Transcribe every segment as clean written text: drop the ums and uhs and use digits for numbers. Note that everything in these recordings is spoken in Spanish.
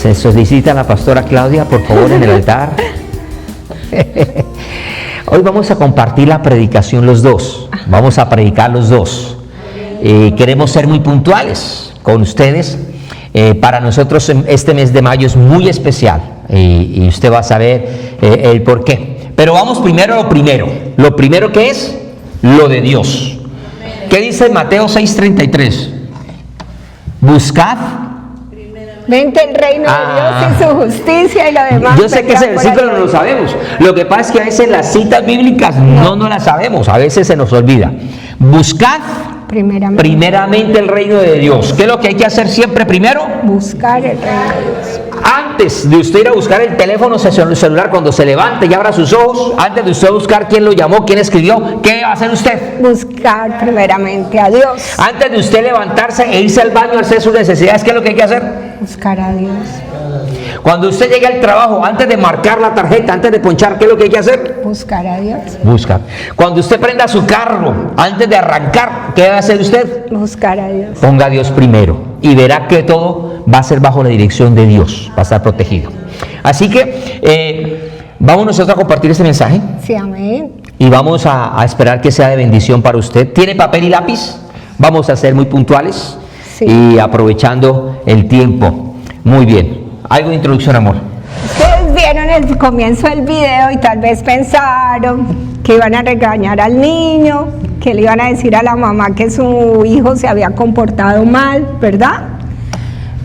Se solicita a la pastora Claudia, por favor, en el altar. Hoy vamos a compartir la predicación los dos. Vamos a predicar los dos. Queremos ser muy puntuales con ustedes. Para nosotros este mes de mayo es muy especial y usted va a saber el por qué. Pero vamos primero a lo primero. Lo primero que es lo de Dios. ¿Qué dice Mateo 6:33? Buscad Vente el reino de Dios y su justicia y lo demás. Yo sé que ese versículo no lo sabemos. Lo que pasa es que a veces las citas bíblicas no las sabemos. A veces se nos olvida. Buscad primeramente el reino de Dios. ¿Qué es lo que hay que hacer siempre primero? Buscar el reino de Dios. Antes de usted ir a buscar el teléfono celular, cuando se levante y abra sus ojos, antes de usted buscar quién lo llamó, quién escribió, ¿qué va a hacer usted? Buscar primeramente a Dios. Antes de usted levantarse e irse al baño a hacer sus necesidades, ¿qué es lo que hay que hacer? Buscar a Dios. Cuando usted llegue al trabajo, antes de marcar la tarjeta, antes de ponchar, ¿qué es lo que hay que hacer? Buscar a Dios. Buscar. Cuando usted prenda su carro, antes de arrancar, ¿qué va a hacer usted? Buscar a Dios. Ponga a Dios primero y verá que todo va a ser bajo la dirección de Dios, va a estar protegido. Así que vamos nosotros a compartir este mensaje. Sí, amén. Y vamos a esperar que sea de bendición para usted. ¿Tiene papel y lápiz? Vamos a ser muy puntuales. Sí. Y aprovechando el tiempo. Muy bien. Algo de introducción, amor. Ustedes vieron el comienzo del video y tal vez pensaron que iban a regañar al niño, que le iban a decir a la mamá que su hijo se había comportado mal, ¿verdad?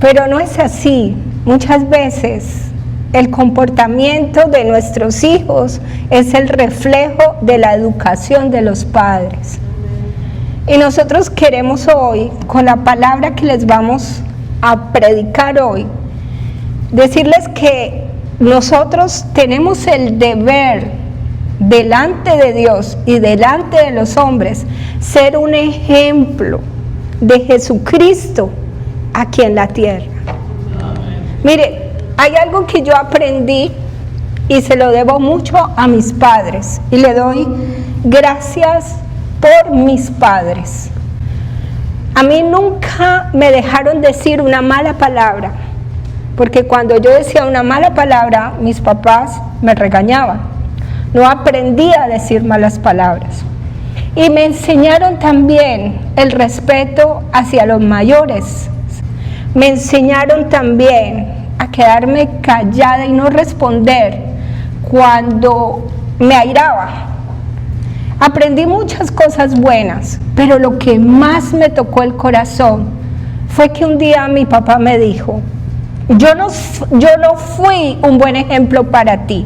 Pero no es así. Muchas veces el comportamiento de nuestros hijos es el reflejo de la educación de los padres. Y nosotros queremos hoy, con la palabra que les vamos a predicar hoy, decirles que nosotros tenemos el deber delante de Dios y delante de los hombres ser un ejemplo de Jesucristo aquí en la tierra. Mire, hay algo que yo aprendí y se lo debo mucho a mis padres y le doy gracias por mis padres. A mí nunca me dejaron decir una mala palabra, porque cuando yo decía una mala palabra, mis papás me regañaban. No aprendí a decir malas palabras. Y me enseñaron también el respeto hacia los mayores. Me enseñaron también a quedarme callada y no responder cuando me airaba. Aprendí muchas cosas buenas, pero lo que más me tocó el corazón fue que un día mi papá me dijo: yo no fui un buen ejemplo para ti,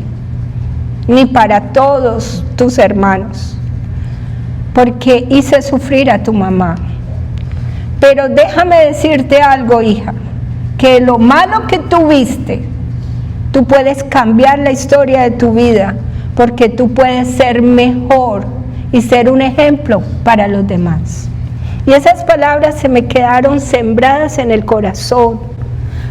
ni para todos tus hermanos, porque hice sufrir a tu mamá. Pero déjame decirte algo, hija, que lo malo que tuviste, tú puedes cambiar la historia de tu vida, porque tú puedes ser mejor y ser un ejemplo para los demás. Y esas palabras se me quedaron sembradas en el corazón,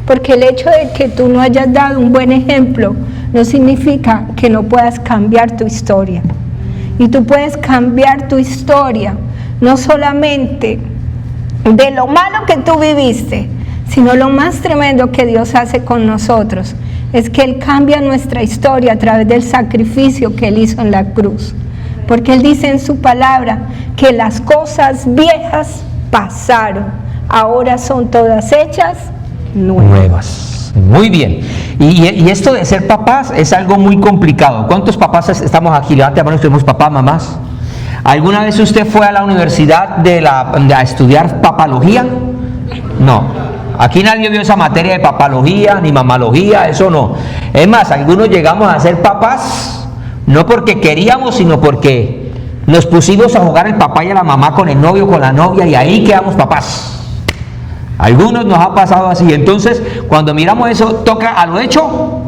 porque el hecho de que tú no hayas dado un buen ejemplo no significa que no puedas cambiar tu historia. Y tú puedes cambiar tu historia no solamente de lo malo que tú viviste, sino lo más tremendo que Dios hace con nosotros es que Él cambia nuestra historia a través del sacrificio que Él hizo en la cruz. Porque Él dice en su palabra que las cosas viejas pasaron, ahora son todas hechas nuevas. Muy bien. Y esto de ser papás es algo muy complicado. ¿Cuántos papás estamos aquí? Levante la mano, tenemos papás, mamás. ¿Alguna vez usted fue a la universidad a estudiar papología? No. Aquí nadie vio esa materia de papología ni mamalogía, eso no. Es más, algunos llegamos a ser papás no porque queríamos, sino porque nos pusimos a jugar el papá y a la mamá con el novio, con la novia, y ahí quedamos papás. Algunos nos ha pasado así. Entonces, cuando miramos eso, toca a lo hecho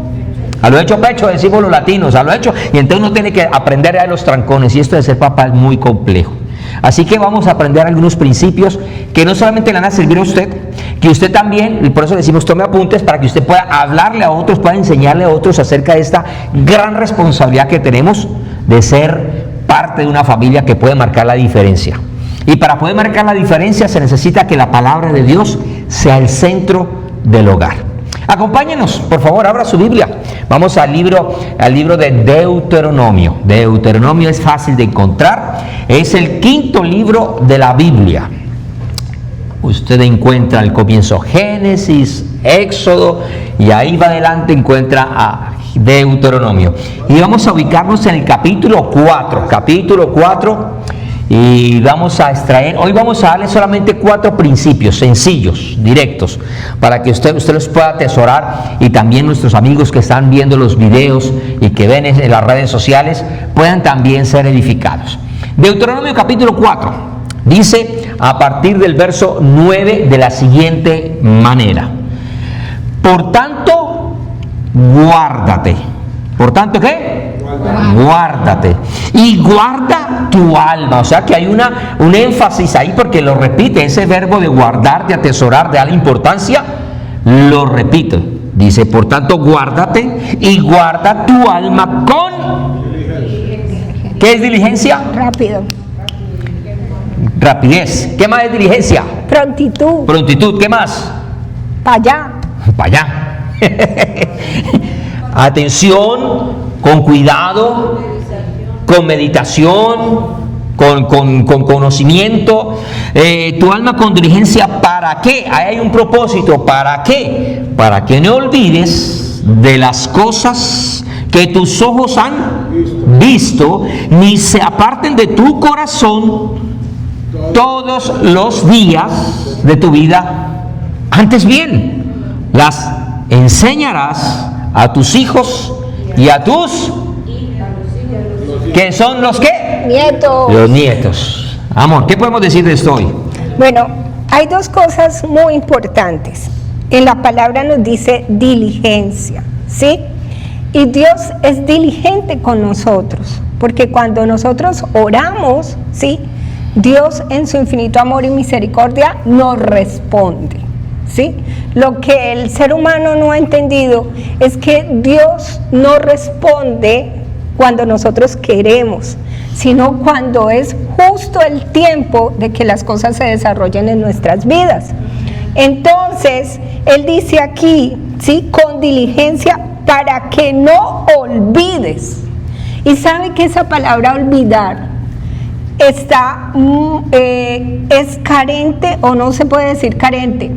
pecho, decimos los latinos, a lo hecho, y entonces uno tiene que aprender a los trancones, y esto de ser papá es muy complejo. Así que vamos a aprender algunos principios que no solamente le van a servir a usted, que usted también, y por eso decimos tome apuntes para que usted pueda hablarle a otros, pueda enseñarle a otros acerca de esta gran responsabilidad que tenemos de ser parte de una familia que puede marcar la diferencia. Y para poder marcar la diferencia se necesita que la palabra de Dios sea el centro del hogar. Acompáñenos, por favor, abra su Biblia. Vamos al libro de Deuteronomio. Deuteronomio es fácil de encontrar. Es el quinto libro de la Biblia. Usted encuentra al comienzo Génesis, Éxodo, y ahí va adelante encuentra a Deuteronomio. Y vamos a ubicarnos en el capítulo 4. Capítulo 4. Y vamos a extraer, hoy vamos a darle solamente 4 principios sencillos, directos, para que usted los pueda atesorar, y también nuestros amigos que están viendo los videos y que ven en las redes sociales puedan también ser edificados. Deuteronomio capítulo 4 dice a partir del verso 9 de la siguiente manera: por tanto, guárdate. ¿Por tanto qué? Guárdate. Y guarda tu alma. O sea que hay un énfasis ahí, porque lo repite. Ese verbo de guardar, de atesorar, de darle importancia, lo repite. Dice, por tanto, guárdate y guarda tu alma con... ¿Qué es diligencia? Rápido. Rapidez. ¿Qué más es diligencia? Prontitud. Prontitud. ¿Qué más? Para allá. Para allá. Atención, con cuidado, con meditación, con conocimiento. Tu alma con diligencia, ¿para qué? Ahí hay un propósito. ¿Para qué? Para que no olvides de las cosas que tus ojos han visto, ni se aparten de tu corazón todos los días de tu vida. Antes bien, las enseñarás a tus hijos y a tus, ¿que son los qué? Nietos. Los nietos. Amor, ¿qué podemos decir de esto hoy? Bueno, hay 2 cosas muy importantes. En la palabra nos dice diligencia, ¿sí? Y Dios es diligente con nosotros, porque cuando nosotros oramos, ¿sí?, Dios en su infinito amor y misericordia nos responde, ¿sí? Lo que el ser humano no ha entendido es que Dios no responde cuando nosotros queremos, sino cuando es justo el tiempo de que las cosas se desarrollen en nuestras vidas. Entonces, Él dice aquí, ¿sí?, con diligencia, para que no olvides. Y sabe que esa palabra olvidar es carente, o no se puede decir carente,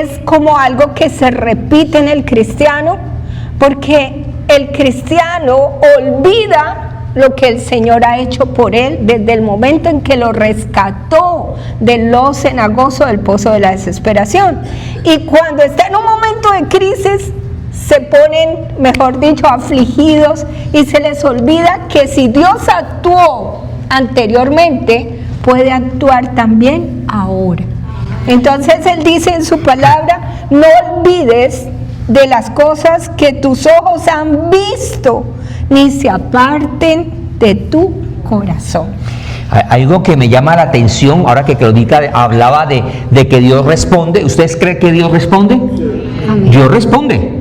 es como algo que se repite en el cristiano, porque el cristiano olvida lo que el Señor ha hecho por él desde el momento en que lo rescató del lodo cenagoso, del pozo de la desesperación. Y cuando está en un momento de crisis, se ponen, mejor dicho, afligidos, y se les olvida que si Dios actuó anteriormente, puede actuar también ahora. Entonces Él dice en su palabra, no olvides de las cosas que tus ojos han visto, ni se aparten de tu corazón. Algo que me llama la atención, ahora que Claudita hablaba de que Dios responde. ¿Ustedes creen que Dios responde? Amén. Dios responde.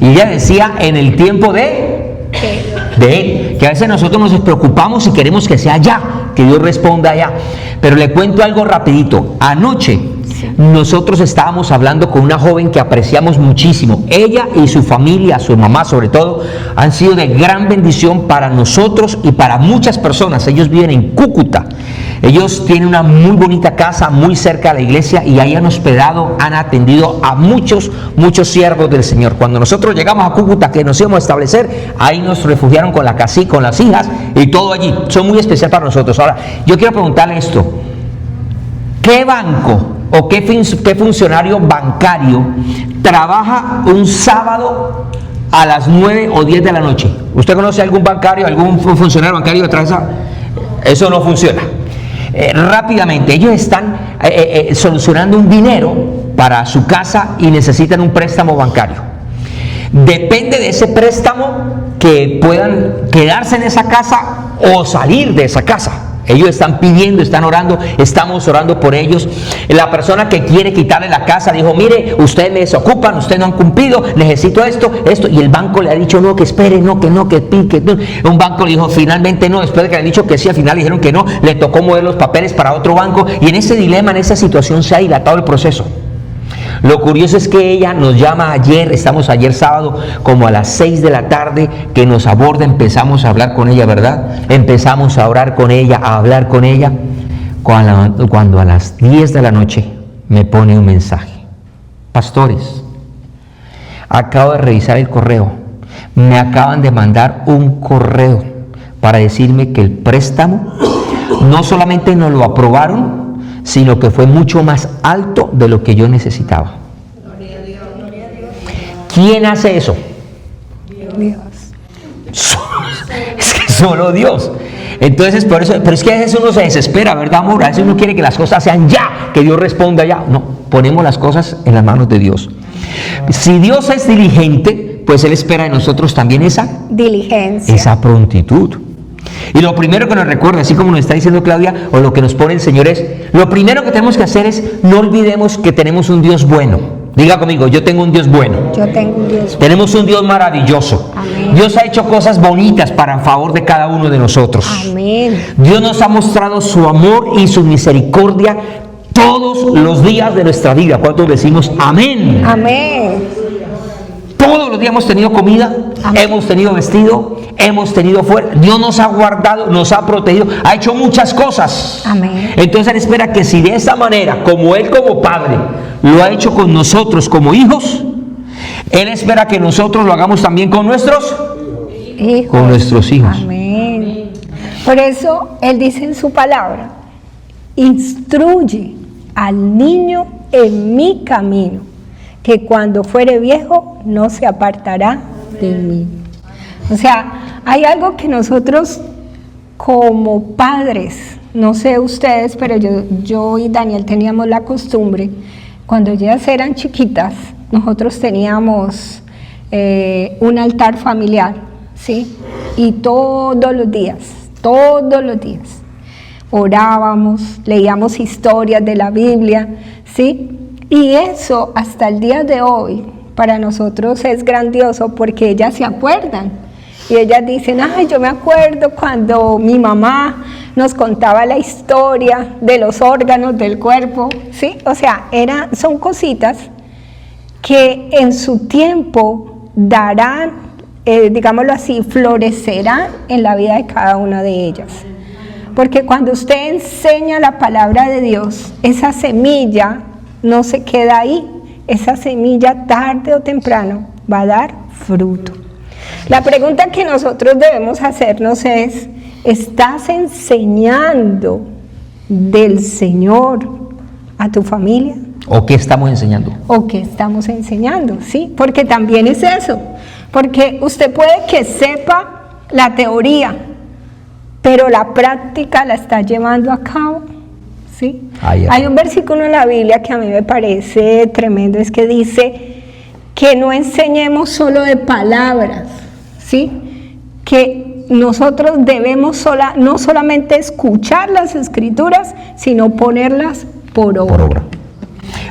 Y ella decía, en el tiempo de Él, que a veces nosotros nos preocupamos y queremos que sea ya, que Dios responda ya. Pero le cuento algo rapidito. Anoche nosotros estábamos hablando con una joven que apreciamos muchísimo. Ella y su familia, su mamá sobre todo, han sido de gran bendición para nosotros y para muchas personas. Ellos viven en Cúcuta. Ellos tienen una muy bonita casa muy cerca de la iglesia, y ahí han hospedado, han atendido a muchos siervos del Señor. Cuando nosotros llegamos a Cúcuta, que nos íbamos a establecer, ahí nos refugiaron con con las hijas y todo allí. Son muy especial para nosotros. Ahora, yo quiero preguntarle esto: ¿qué banco o qué funcionario bancario trabaja un sábado a las 9 o 10 de la noche? ¿Usted conoce algún bancario, algún funcionario bancario detrás de esa? Eso no funciona. Rápidamente, ellos están solucionando un dinero para su casa y necesitan un préstamo bancario. Depende de ese préstamo que puedan quedarse en esa casa o salir de esa casa. Ellos están pidiendo, están orando, estamos orando por ellos. La persona que quiere quitarle la casa dijo, mire, ustedes me desocupan, ustedes no han cumplido, necesito esto, y el banco le ha dicho no, que espere, no. Un banco le dijo finalmente no, después de que le han dicho que sí, al final dijeron que no, le tocó mover los papeles para otro banco, y en ese dilema, en esa situación se ha dilatado el proceso. Lo curioso es que ella nos llama estamos ayer sábado, como a las 6 de la tarde, que nos aborda, empezamos a hablar con ella, ¿verdad? Empezamos a orar con ella, a hablar con ella, cuando a las 10 de la noche me pone un mensaje. Pastores, acabo de revisar el correo, me acaban de mandar un correo para decirme que el préstamo no solamente nos lo aprobaron, sino que fue mucho más alto de lo que yo necesitaba. ¿Quién hace eso? Dios. Es que solo Dios. Entonces, por eso, pero es que a veces uno se desespera, ¿verdad, amor? A veces uno quiere que las cosas sean ya, que Dios responda ya. No, ponemos las cosas en las manos de Dios. Si Dios es diligente, pues Él espera de nosotros también esa diligencia, esa prontitud. Y lo primero que nos recuerda, así como nos está diciendo Claudia, o lo que nos pone el Señor es, lo primero que tenemos que hacer es, no olvidemos que tenemos un Dios bueno. Diga conmigo, yo tengo un Dios bueno. Yo tengo un Dios bueno. Tenemos un Dios maravilloso. Amén. Dios ha hecho cosas bonitas para en favor de cada uno de nosotros. Amén. Dios nos ha mostrado su amor y su misericordia todos los días de nuestra vida. ¿Cuántos decimos amén? Amén. Todos los días hemos tenido comida, Amén. Hemos tenido vestido, hemos tenido fuerza. Dios nos ha guardado, nos ha protegido, ha hecho muchas cosas. Amén. Entonces Él espera que si de esa manera, como Él como Padre lo ha hecho con nosotros como hijos, Él espera que nosotros lo hagamos también con nuestros Hijos. Con nuestros hijos. Amén. Por eso Él dice en su palabra, instruye al niño en mi camino, que cuando fuere viejo no se apartará de mí. O sea, hay algo que nosotros como padres, no sé ustedes, pero yo y Daniel teníamos la costumbre, cuando ellas eran chiquitas, nosotros teníamos un altar familiar, ¿sí? Y todos los días, orábamos, leíamos historias de la Biblia, ¿sí? Y eso hasta el día de hoy para nosotros es grandioso porque ellas se acuerdan y ellas dicen, ay, yo me acuerdo cuando mi mamá nos contaba la historia de los órganos del cuerpo, ¿sí? O sea, son cositas que en su tiempo darán, digámoslo así, florecerán en la vida de cada una de ellas. Porque cuando usted enseña la palabra de Dios, esa semilla no se queda ahí, esa semilla tarde o temprano va a dar fruto. La pregunta que nosotros debemos hacernos es, ¿estás enseñando del Señor a tu familia? ¿O qué estamos enseñando? ¿O qué estamos enseñando? Sí, porque también es eso, porque usted puede que sepa la teoría, pero la práctica la está llevando a cabo. ¿Sí? Hay un versículo en la Biblia que a mí me parece tremendo, es que dice que no enseñemos solo de palabras, ¿sí? Que nosotros debemos no solamente escuchar las escrituras, sino ponerlas por obra.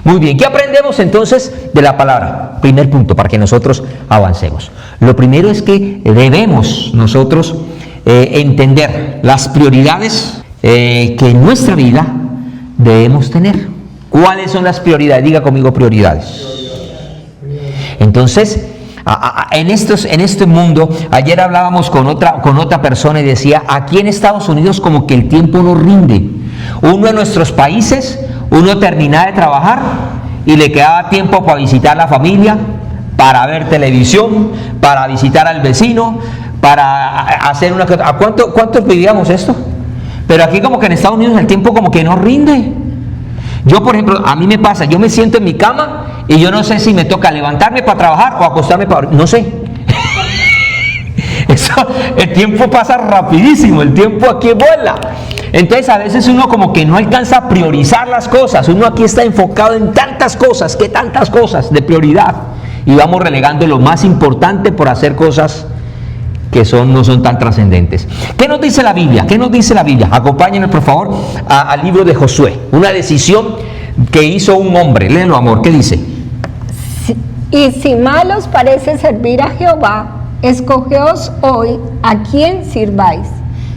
Muy bien, ¿qué aprendemos entonces de la palabra? Primer punto, para que nosotros avancemos. Lo primero es que debemos nosotros entender las prioridades que en nuestra vida debemos tener. ¿Cuáles son las prioridades? Diga conmigo prioridades. Entonces, en este mundo, ayer hablábamos con otra persona y decía, aquí en Estados Unidos como que el tiempo no rinde. Uno en nuestros países, uno terminaba de trabajar y le quedaba tiempo para visitar a la familia, para ver televisión, para visitar al vecino, para hacer una... ¿A cuántos vivíamos esto? Pero aquí como que en Estados Unidos el tiempo como que no rinde. Yo, por ejemplo, a mí me pasa, yo me siento en mi cama y yo no sé si me toca levantarme para trabajar o acostarme para... No sé. El tiempo pasa rapidísimo, el tiempo aquí vuela. Entonces a veces uno como que no alcanza a priorizar las cosas. Uno aquí está enfocado en tantas cosas de prioridad. Y vamos relegando lo más importante por hacer cosas que no son tan trascendentes. ¿Qué nos dice la Biblia? Acompáñenos por favor al libro de Josué, una decisión que hizo un hombre. Léelo, amor, ¿qué dice? Y si mal os parece servir a Jehová, escogeos hoy a quién sirváis.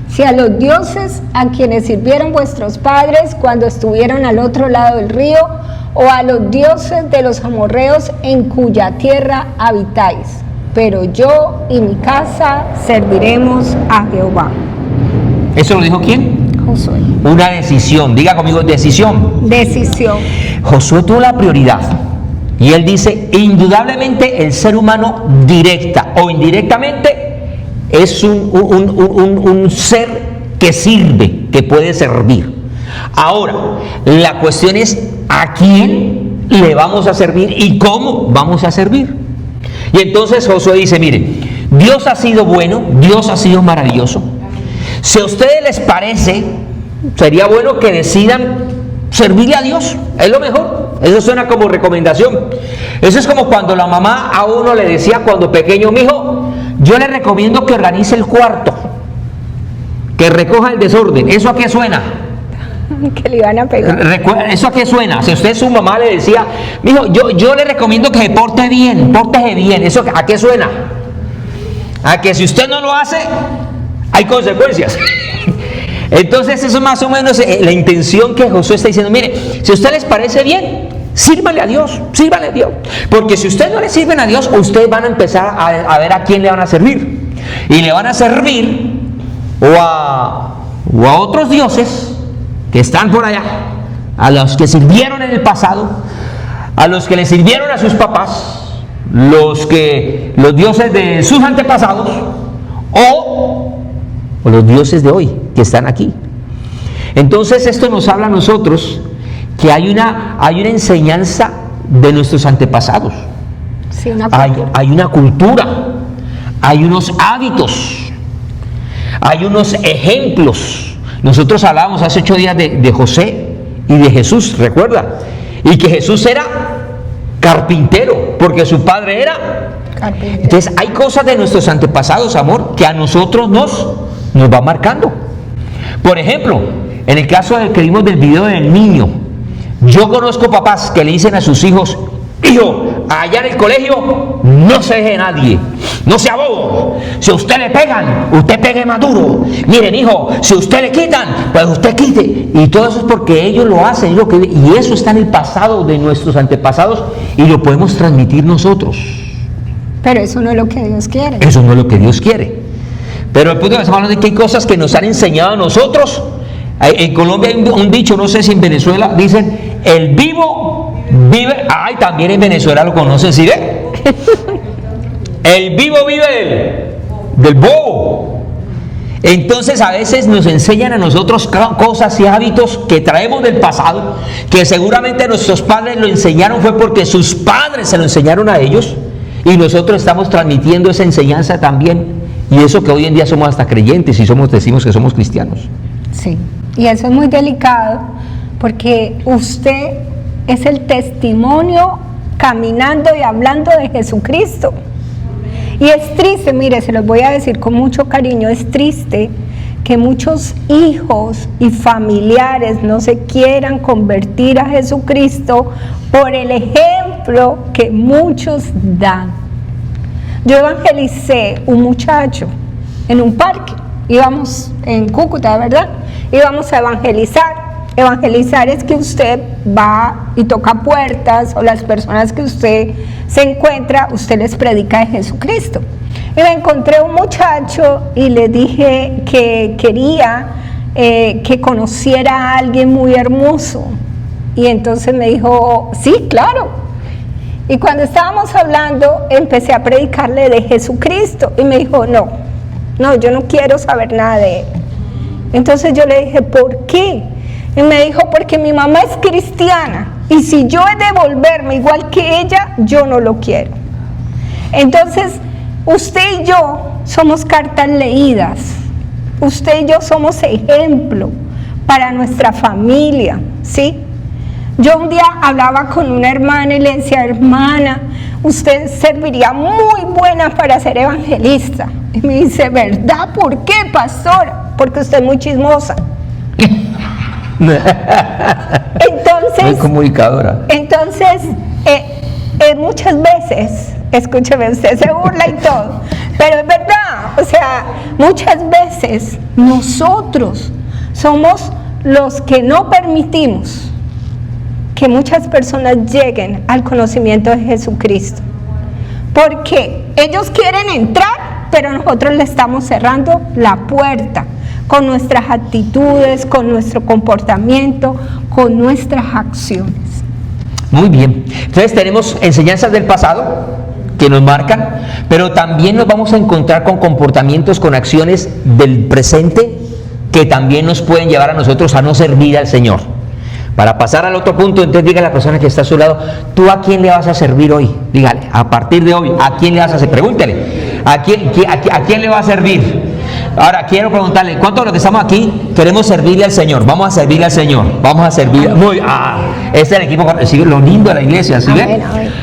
Si a los dioses a quienes sirvieron vuestros padres cuando estuvieron al otro lado del río, o a los dioses de los amorreos en cuya tierra habitáis, pero yo y mi casa serviremos a Jehová. ¿Eso lo dijo quién? Josué. Una decisión, diga conmigo, decisión. Decisión. Josué tuvo la prioridad y él dice, indudablemente el ser humano directa o indirectamente es un ser que sirve, que puede servir. Ahora, la cuestión es a quién le vamos a servir y cómo vamos a servir. Y entonces Josué dice, mire, Dios ha sido bueno, Dios ha sido maravilloso. Si a ustedes les parece, sería bueno que decidan servirle a Dios, es lo mejor. Eso suena como recomendación. Eso es como cuando la mamá a uno le decía cuando pequeño, mijo, yo le recomiendo que organice el cuarto, que recoja el desorden. ¿Eso a qué suena? Que le iban a pegar. ¿Eso a qué suena? Si usted su mamá le decía, mijo, yo le recomiendo que se porte bien, pórtese bien. ¿Eso a qué suena? A que si usted no lo hace, hay consecuencias. Entonces eso es más o menos la intención que Josué está diciendo. Mire, si a usted les parece bien, sírvale a Dios, sírvale a Dios. Porque si ustedes no le sirven a Dios, ustedes van a empezar a ver a quién le van a servir. Y le van a servir o a otros dioses que están por allá, a los que sirvieron en el pasado, a los que le sirvieron a sus papás, los dioses de sus antepasados, o los dioses de hoy que están aquí. Entonces esto nos habla a nosotros que hay una enseñanza de nuestros antepasados. Sí, hay una cultura, hay unos hábitos, hay unos ejemplos. Nosotros hablábamos hace 8 días de José y de Jesús, ¿recuerda? Y que Jesús era carpintero, porque su padre era carpintero. Entonces hay cosas de nuestros antepasados, amor, que a nosotros nos va marcando. Por ejemplo, en el caso que vimos del video del niño, yo conozco papás que le dicen a sus hijos, hijo, allá en el colegio no se deje nadie, no sea bobo. Si a usted le pegan, usted pegue más duro. Miren, hijo, si a usted le quitan, pues usted quite. Y todo eso es porque ellos lo hacen, y eso está en el pasado de nuestros antepasados y lo podemos transmitir nosotros. Pero eso no es lo que Dios quiere. Eso no es lo que Dios quiere. Pero el punto que estamos hablando es que hay cosas que nos han enseñado a nosotros. En Colombia hay un dicho, no sé si en Venezuela, dicen, el vivo vive, también en Venezuela lo conocen, ¿sí ve? El vivo vive del bobo. Entonces a veces nos enseñan a nosotros cosas y hábitos que traemos del pasado, que seguramente nuestros padres lo enseñaron fue porque sus padres se lo enseñaron a ellos, y nosotros estamos transmitiendo esa enseñanza también, y eso que hoy en día somos hasta creyentes y decimos que somos cristianos. Sí, y eso es muy delicado, porque usted es el testimonio caminando y hablando de Jesucristo. Y es triste, mire, se los voy a decir con mucho cariño, es triste que muchos hijos y familiares no se quieran convertir a Jesucristo por el ejemplo que muchos dan. Yo evangelicé un muchacho en un parque, íbamos en Cúcuta, ¿verdad? Íbamos a evangelizar. Evangelizar es que usted va y toca puertas, o las personas que usted se encuentra, usted les predica de Jesucristo. Y me encontré un muchacho y le dije que quería que conociera a alguien muy hermoso. Y entonces me dijo, sí, claro. Y cuando estábamos hablando, empecé a predicarle de Jesucristo. Y me dijo, no, yo no quiero saber nada de él. Entonces yo le dije, ¿por qué? Y me dijo, porque mi mamá es cristiana, y si yo he de volverme igual que ella, yo no lo quiero. Entonces, usted y yo somos cartas leídas, usted y yo somos ejemplo para nuestra familia, ¿sí? Yo un día hablaba con una hermana y le decía, hermana, usted serviría muy buena para ser evangelista. Y me dice, ¿verdad? ¿Por qué, pastora? Porque usted es muy chismosa. Entonces, muy comunicadora. Entonces, muchas veces, escúcheme, usted se burla y todo, pero es verdad, o sea, muchas veces nosotros somos los que no permitimos que muchas personas lleguen al conocimiento de Jesucristo. Porque ellos quieren entrar, pero nosotros le estamos cerrando la puerta con nuestras actitudes, con nuestro comportamiento, con nuestras acciones. Muy bien. Entonces tenemos enseñanzas del pasado que nos marcan, pero también nos vamos a encontrar con comportamientos, con acciones del presente que también nos pueden llevar a nosotros a no servir al Señor. Para pasar al otro punto, entonces diga a la persona que está a su lado, ¿tú a quién le vas a servir hoy? Dígale, a partir de hoy, ¿a quién le vas a servir? Pregúntele, ¿a quién le va a servir? Ahora, quiero preguntarle, ¿cuántos de los que estamos aquí queremos servirle al Señor? Vamos a servirle al Señor, vamos a servir. Este es el equipo, sigue lo lindo de la iglesia, ¿sí ven?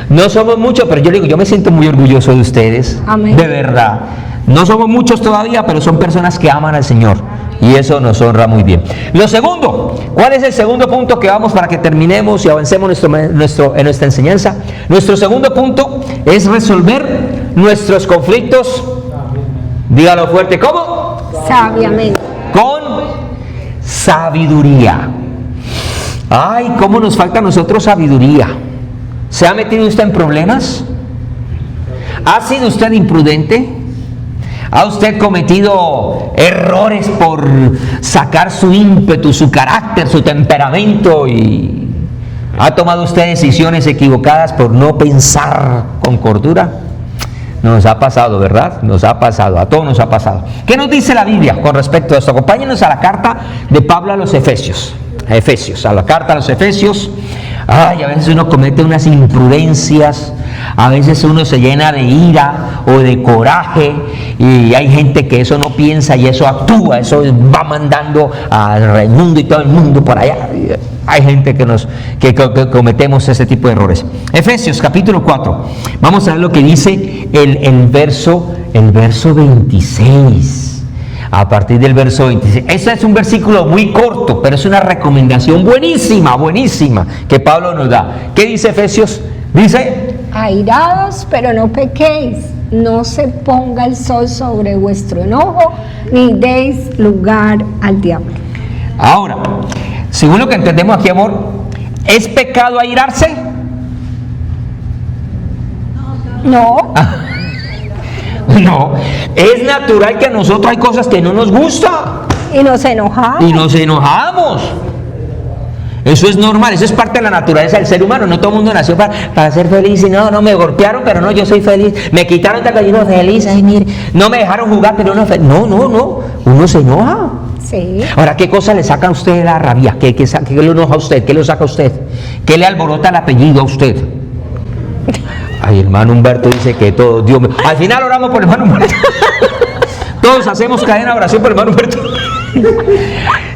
No somos muchos, pero yo le digo, yo me siento muy orgulloso de ustedes, amén, de verdad. No somos muchos todavía, pero son personas que aman al Señor. Y eso nos honra muy bien. Lo segundo, ¿cuál es el segundo punto que vamos para que terminemos y avancemos en nuestra enseñanza? Nuestro segundo punto es resolver nuestros conflictos. Dígalo fuerte, ¿cómo? Sabiamente. Con sabiduría. Ay, cómo nos falta a nosotros sabiduría. ¿Se ha metido usted en problemas? ¿Ha sido usted imprudente? ¿Ha usted cometido errores por sacar su ímpetu, su carácter, su temperamento y ha tomado usted decisiones equivocadas por no pensar con cordura? Nos ha pasado, ¿verdad? Nos ha pasado, a todos nos ha pasado. ¿Qué nos dice la Biblia con respecto a esto? Acompáñenos a la carta de Pablo a los Efesios. A la carta a los Efesios. Ay, a veces uno comete unas imprudencias, a veces uno se llena de ira o de coraje y hay gente que eso no piensa y eso actúa, eso va mandando al Raimundo y todo el mundo por allá. Hay gente que cometemos ese tipo de errores. Efesios capítulo 4, vamos a ver lo que dice el verso 26. A partir del verso 26. Este es un versículo muy corto, pero es una recomendación buenísima que Pablo nos da. ¿Qué dice Efesios? Dice: airados, pero no pequéis, no se ponga el sol sobre vuestro enojo, ni deis lugar al diablo. Ahora, según lo que entendemos aquí, amor, ¿es pecado airarse? No. No, es natural que a nosotros hay cosas que no nos gustan. Y nos enojamos. Eso es normal, eso es parte de la naturaleza del ser humano. No todo el mundo nació para ser feliz. Y no, me golpearon, pero no, yo soy feliz. Me quitaron de gallino feliz. Ay, mire, no me dejaron jugar, pero no. No, uno se enoja. Sí. Ahora, ¿qué cosa le saca a usted la rabia? ¿Qué le enoja a usted? ¿Qué le saca a usted? ¿Qué le alborota el apellido a usted? Ay, hermano Humberto dice que todo, Dios mío. Al final oramos por el hermano Humberto. Todos hacemos cadena de oración por el hermano Humberto.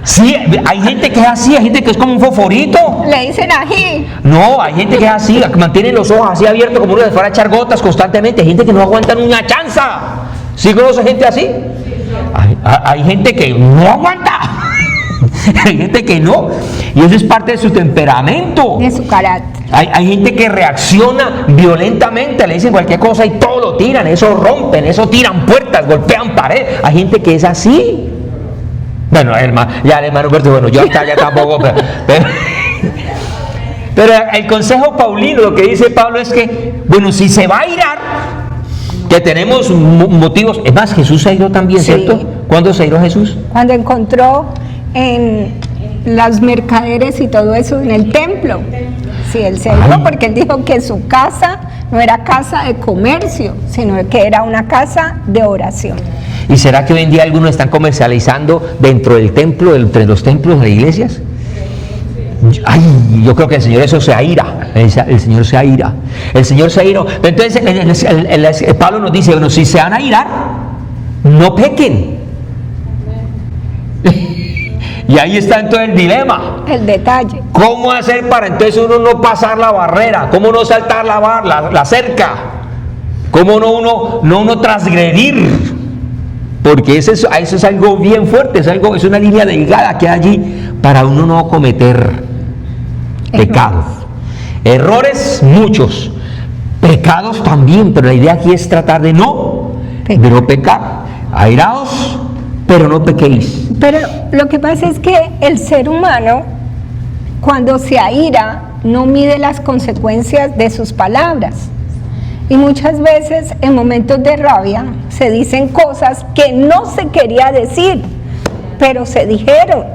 Sí, hay gente que es así, hay gente que es como un fosforito. Le dicen ají. No, hay gente que es así, que mantiene los ojos así abiertos como uno les fuera a echar gotas constantemente. Hay gente que no aguantan una chanza. ¿Sí conoce gente así? Hay gente que no aguanta. Hay gente que no. Y eso es parte de su temperamento. De su carácter. Hay gente que reacciona violentamente, le dicen cualquier cosa y todo lo tiran, eso rompen, eso tiran puertas, golpean pared. Hay gente que es así. Bueno, ya el hermano Humberto, bueno, yo ya tampoco, pero el consejo paulino, lo que dice Pablo es que, bueno, si se va a irar, que tenemos motivos. Es más, Jesús se iró también, sí. ¿Cierto? ¿Cuándo se iró Jesús? Cuando encontró en las mercaderes y todo eso en el templo. Sí, él se iró porque él dijo que su casa no era casa de comercio, sino que era una casa de oración. ¿Y será que hoy en día algunos están comercializando dentro del templo, entre los templos de las iglesias? Ay, yo creo que el Señor eso se aira. El Señor se aira. El Señor se airó. Entonces Pablo nos dice, bueno, si se van a airar, no pequen. Y ahí está entonces el dilema. El detalle. ¿Cómo hacer para entonces uno no pasar la barrera? ¿Cómo no saltar la cerca? ¿Cómo no transgredir? Porque eso es algo bien fuerte, es una línea delgada que hay allí para uno no cometer pecados. Errores muchos, pecados también, pero la idea aquí es tratar de no pecar. Airaos, pero no pequéis. Pero lo que pasa es que el ser humano, cuando se aira, no mide las consecuencias de sus palabras. Y muchas veces en momentos de rabia se dicen cosas que no se quería decir, pero se dijeron.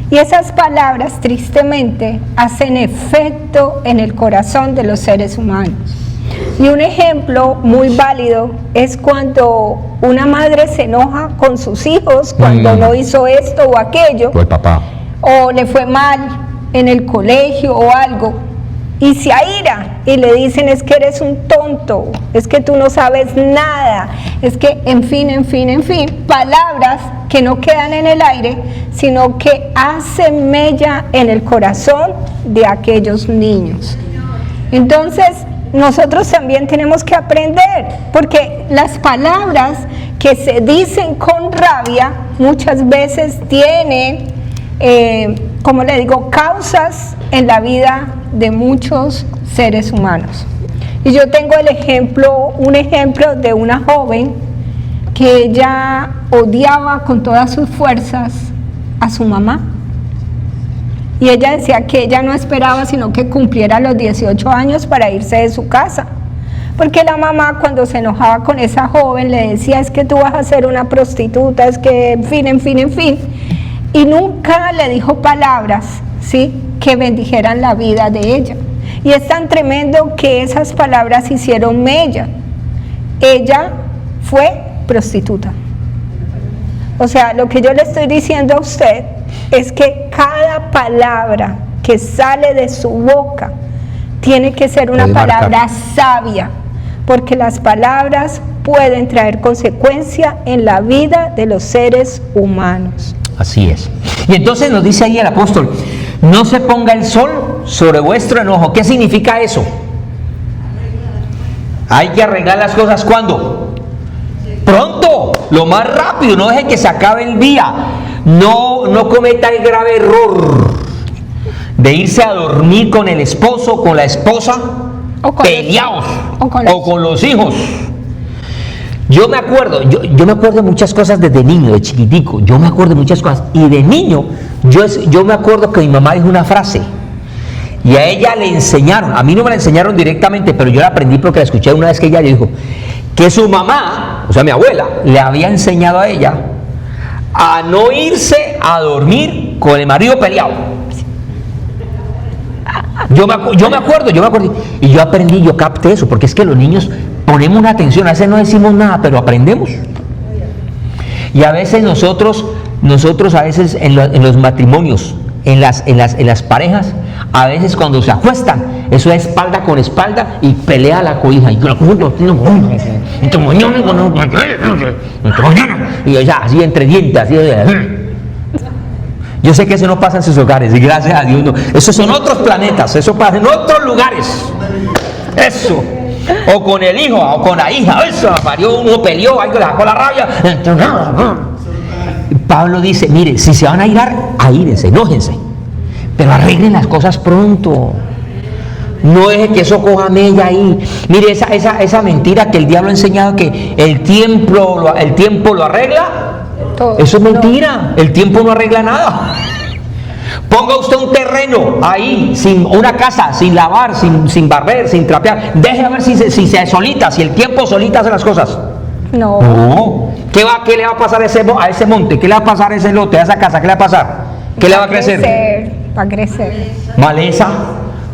Y esas palabras tristemente hacen efecto en el corazón de los seres humanos. Y un ejemplo muy válido es cuando una madre se enoja con sus hijos cuando no hizo esto o aquello, O el papá. o le fue mal en el colegio o algo, y se aira y le dicen: es que eres un tonto, es que tú no sabes nada, es que en fin, palabras que no quedan en el aire, sino que hacen mella en el corazón de aquellos niños. Entonces, nosotros también tenemos que aprender, porque las palabras que se dicen con rabia muchas veces tienen, como le digo, causas en la vida de muchos seres humanos. Y yo tengo un ejemplo de una joven que ella odiaba con todas sus fuerzas a su mamá. Y ella decía que ella no esperaba sino que cumpliera los 18 años para irse de su casa. Porque la mamá, cuando se enojaba con esa joven, le decía: es que tú vas a ser una prostituta, es que en fin. Y nunca le dijo palabras, ¿sí?, que bendijeran la vida de ella. Y es tan tremendo que esas palabras hicieron mella. Ella fue prostituta. O sea, lo que yo le estoy diciendo a usted es que cada palabra que sale de su boca tiene que ser una palabra sabia, porque las palabras pueden traer consecuencia en la vida de los seres humanos. Así es. Y entonces nos dice ahí el apóstol: no se ponga el sol sobre vuestro enojo. ¿Qué significa eso? Hay que arreglar las cosas, ¿cuándo? Pronto, lo más rápido. No deje que se acabe el día. No cometa el grave error de irse a dormir con el esposo, con la esposa, peleados, o con los hijos. Yo me acuerdo de muchas cosas desde niño, de chiquitico. Yo me acuerdo de muchas cosas. Y de niño, yo me acuerdo que mi mamá dijo una frase. Y a ella le enseñaron, a mí no me la enseñaron directamente, pero yo la aprendí porque la escuché una vez que ella le dijo que su mamá, o sea mi abuela, le había enseñado a ella a no irse a dormir con el marido peleado. Yo me acuerdo, y yo aprendí, yo capté eso, porque es que los niños ponemos una atención, a veces no decimos nada, pero aprendemos. Y a veces nosotros a veces en los matrimonios, en las parejas, a veces cuando se acuestan, eso es espalda con espalda y pelea la cobija. Y ya, así entre dientes, así. Yo sé que eso no pasa en sus hogares, y gracias a Dios no. Esos son otros planetas, eso pasa en otros lugares. Eso. O con el hijo, o con la hija. Eso, uno peleó, algo le sacó la rabia. Pablo dice: mire, si se van a irar, aírense, enójense, pero arreglen las cosas pronto. No deje que eso coja mella ahí. Mire, esa mentira que el diablo ha enseñado, que el tiempo lo arregla. Todo. Eso es mentira. El tiempo no arregla nada. Ponga usted un terreno ahí, sin una casa, sin lavar, sin barrer, sin trapear. Deje a ver si se solita, si el tiempo solita hace las cosas. No. ¿Qué le va a pasar a ese monte? ¿Qué le va a pasar a ese lote, a esa casa? ¿Qué le va a pasar? ¿Qué le va a crecer? Va a crecer. Maleza,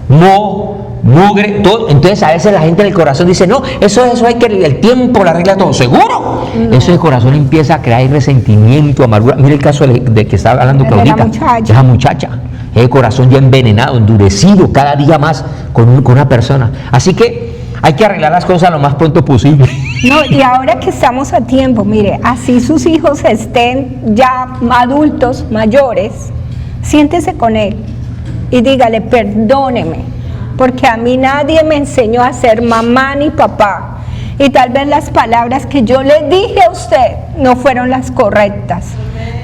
mugre, todo. Entonces a veces la gente en el corazón dice: no, eso hay que, el tiempo lo arregla todo. ¿Seguro? No. Eso el corazón empieza a crear resentimiento, amargura. Mire el caso de que estaba hablando Claudita, esa muchacha, el corazón ya envenenado, endurecido cada día más con una persona. Así que hay que arreglar las cosas lo más pronto posible. No, y ahora que estamos a tiempo, mire, así sus hijos estén ya adultos, mayores, siéntese con él y dígale: perdóneme, porque a mí nadie me enseñó a ser mamá ni papá, y tal vez las palabras que yo le dije a usted no fueron las correctas,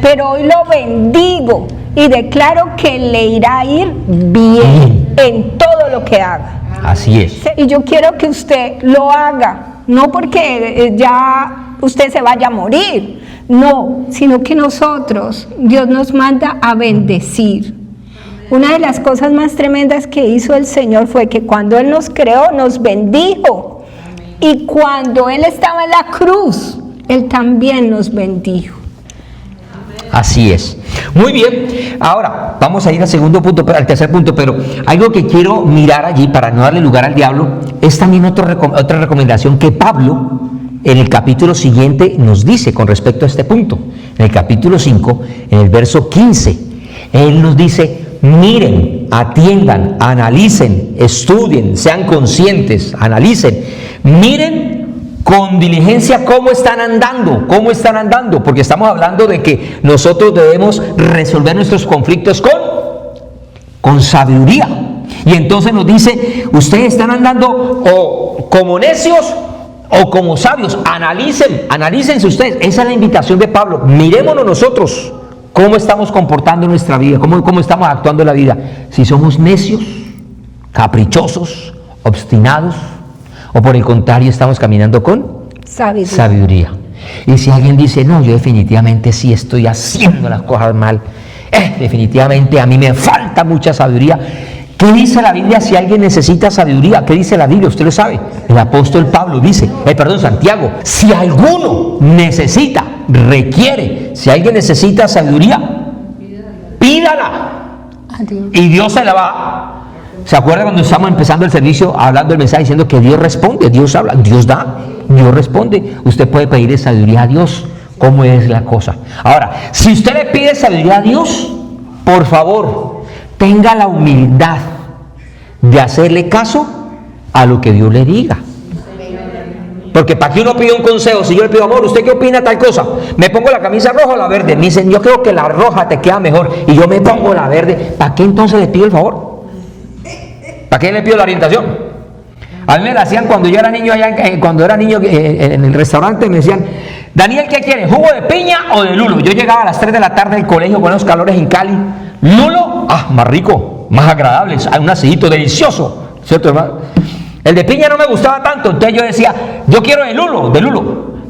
pero hoy lo bendigo y declaro que le irá a ir bien en todo lo que haga. Así es. Y yo quiero que usted lo haga, no porque ya usted se vaya a morir, no, sino que nosotros, Dios nos manda a bendecir. Una de las cosas más tremendas que hizo el Señor fue que cuando Él nos creó, nos bendijo. Y cuando Él estaba en la cruz, Él también nos bendijo. Así es. Muy bien. Ahora vamos a ir al segundo punto, al tercer punto, pero algo que quiero mirar allí para no darle lugar al diablo es también otra recomendación que Pablo en el capítulo siguiente nos dice con respecto a este punto. En el capítulo 5, en el verso 15, él nos dice: miren, atiendan, analicen, estudien, sean conscientes, analicen, miren con diligencia cómo están andando, porque estamos hablando de que nosotros debemos resolver nuestros conflictos con sabiduría. Y entonces nos dice: ustedes están andando o como necios o como sabios. Analícense ustedes. Esa es la invitación de Pablo. Mirémonos nosotros cómo estamos comportando nuestra vida, cómo estamos actuando en la vida. Si somos necios, caprichosos, obstinados, o por el contrario estamos caminando con sabiduría. Y si alguien dice: no, yo definitivamente sí estoy haciendo las cosas mal, definitivamente a mí me falta mucha sabiduría. ¿Qué dice la Biblia si alguien necesita sabiduría? ¿Qué dice la Biblia? Usted lo sabe. El apóstol Pablo dice, Santiago: si alguno requiere, si alguien necesita sabiduría, pídala y Dios se la va. ¿Se acuerda cuando estamos empezando el servicio hablando del mensaje diciendo que Dios responde, Dios habla, Dios da, Dios responde? Usted puede pedirle sabiduría a Dios. ¿Cómo es la cosa? Ahora, si usted le pide sabiduría a Dios, por favor, tenga la humildad de hacerle caso a lo que Dios le diga. Porque para que uno pida un consejo, si yo le pido: amor, ¿usted qué opina tal cosa? ¿Me pongo la camisa roja o la verde? Me dicen: yo creo que la roja te queda mejor, y yo me pongo la verde. ¿Para qué entonces le pido el favor? ¿Para qué le pido la orientación? A mí me la hacían cuando yo era niño, en el restaurante me decían: Daniel, ¿qué quiere? ¿Jugo de piña o de lulo? Yo llegaba a las 3 de la tarde del colegio con los calores en Cali. Lulo, más rico, más agradable, un acidito delicioso, ¿cierto, hermano? El de piña no me gustaba tanto, entonces yo decía: yo quiero de lulo.